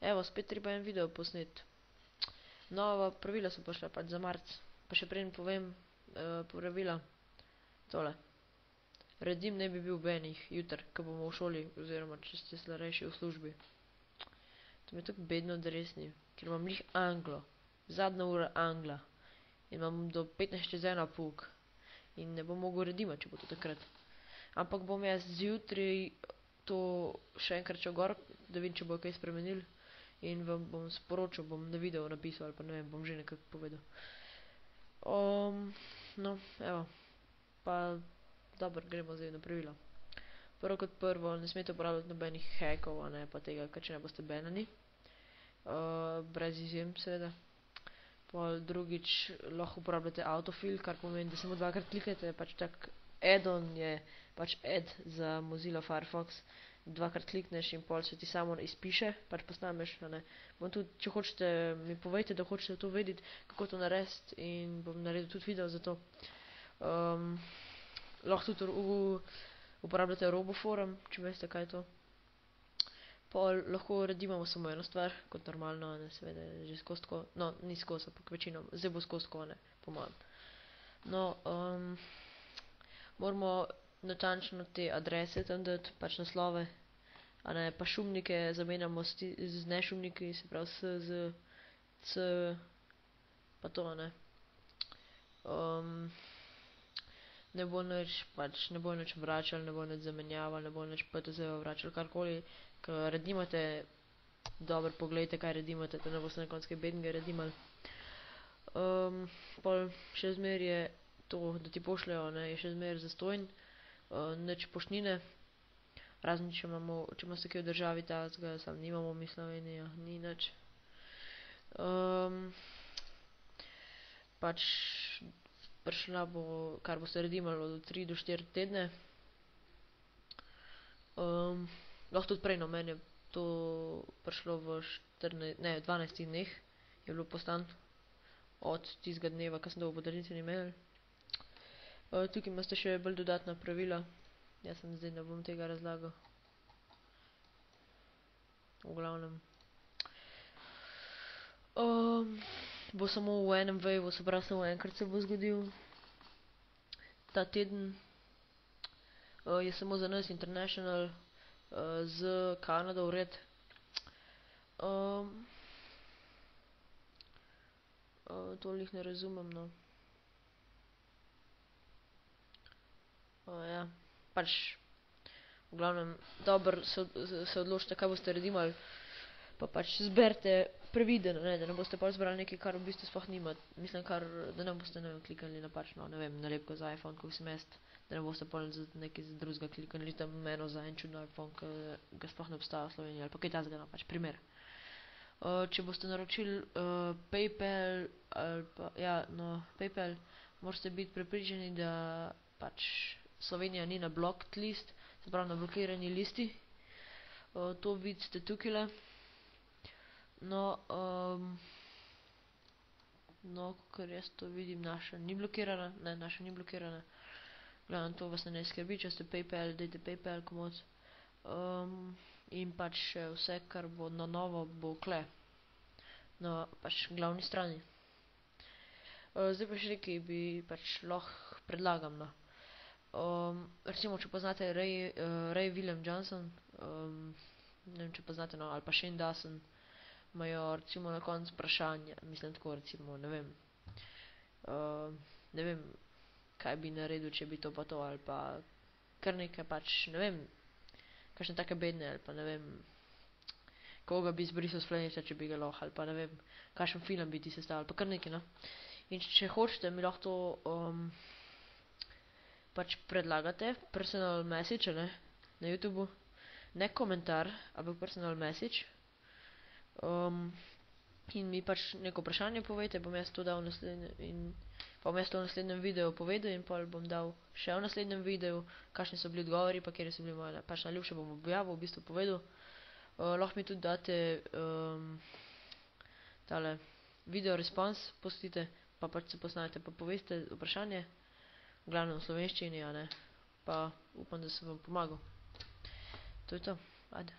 Evo, spet treba en video posnet. Nova pravila so prišla pač za marc. Pa še preden povem pravila. Tole. Redim ne bi bil ob enih jutr, ko bomo v šoli, oziroma če ste starejši v službi. To mi je tako bedno, da res ni. Ker imam lih anglo. Zadnja ura angla. In imam do 15 čez 1 pouk. In ne bom mogel redimati, če bo to takrat. Ampak bom jaz zjutraj to še enkrat šel gor, da vidim, če bo kaj spremenil. In vam bom sporočil, bom na video napisal, ali pa ne vem, bom že nekako povedal. No, evo. Pa, dobro, gremo zdaj na pravila. Prvo kot prvo, ne smete uporabljati nobenih hackov, a ne, pa tega, ker če ne boste banani. Brez izjem, seveda. Pol drugič, lahko uporabljate autofill, kar pomeni, da samo dvakrat kliknete, pač tak add-on je, pač add za Mozilla Firefox. Dvakrat klikneš in pol se ti samo izpiše, pač posnameš, a ne. Bom tudi, če hočete, mi povejte, da hočete to vedeti, kako to narediti, in bom naredil tudi video za to. Lahko tudi uporabljate RoboForum, če veste, kaj je to. Pol lahko redimamo samo eno stvar, kot normalno, ne, seveda, že skozi tako, no, ni skozi, ampak večino, zdaj bo skozi tako, ne, po mojem. No, moramo natančno te adrese tam dati, pač naslove, a ne, pa šumnike zamenjamo z nešumniki, se pravi S, Z, C, pa to, a ne. Ne bo nič, pač ne bo nič vračali, ne bo nič zamenjavali, ne bo nič PTZ-evo vračali, karkoli, ko redimate, dobro pogledajte, kaj redimate, da ne boste na koncu kaj bednega redimali. Pol še zmer je to, da ti pošljajo, ne, je še zmer zastonj, nič poštnine, razen če imate kaj v državi takega, sam nimamo mi Slovenija, ni nič. Pač prišla bo, kar boste redimali od 3 do 4 tedne. Lahko tudi prej, no, meni je to prišlo v 12 dneh, je bilo postan od tistega dneva, ko sem dobil podarnitveni mail. Tukaj imate še bolj dodatna pravila. Jaz sem zdaj ne bom tega razlagal. V glavnem. Bo samo v enem waveu, se pravi samo enkrat se bo zgodil. Ta teden je samo za nas International, z Kanado vred. To lih ne razumem, no. Ja, pač v glavnem, dobro se odločite, kaj boste redimali, pa pač zberite previden, ne, da ne boste pol zbrali nekaj, kar v bistvu sploh nima, mislim, da ne boste, ne vem, kliknili napačno, ne vem, nalepko za iPhone, kako sem jaz, da ne boste pol nekaj drugega kliknili, tam eno za en čuden iPhone, ki ga sploh ne obstaja v Sloveniji, ali pa kaj takega, no, pač primer. Če boste naročili PayPal, ali pa, ja, no, PayPal, morate biti prepričani, da pač Slovenija ni na blocked list, se pravi na blokirani listi. To vidite tukajle. No, kakor jaz to vidim, naša ni blokirana, ne, naša ni blokirana. Glavno, to vas ne skrbi, če ste PayPal, dajte PayPal komot. In pač vse, kar bo na novo, bo kle. Na pač glavni strani. Zdaj pa še nekaj bi pač lahko predlagam, no. Recimo, če poznate Ray William Johnson, ne vem, če poznate, no, ali pa Shane Dawson, imajo recimo na koncu vprašanja, mislim tako, recimo, ne vem, kaj bi naredil, če bi to pa to, ali pa kar nekaj pač, ne vem, kakšne take bedne, ali pa ne vem, koga bi izbrisal s planeta, če bi ga lahko, ali pa ne vem, kakšen film bi ti sestavil, ali pa kar nekaj, no. In če hočete, mi lahko to pač predlagate, personal message, ne, na YouTubu, ne komentar, ampak personal message. In mi pač neko vprašanje povejte, bom jaz to dal bom jaz to v naslednjem videu povedal in pol bom dal še v naslednjem videu, kakšni so bili odgovori, pa kateri so bili moje, pač najljubše bom objavil, v bistvu povedal. Lahko mi tudi date tale video response pustite, pa pač se posnamete, pa poveste vprašanje, v glavnem v slovenščini, a ne, pa upam, da sem vam pomagal. To je to, ajde.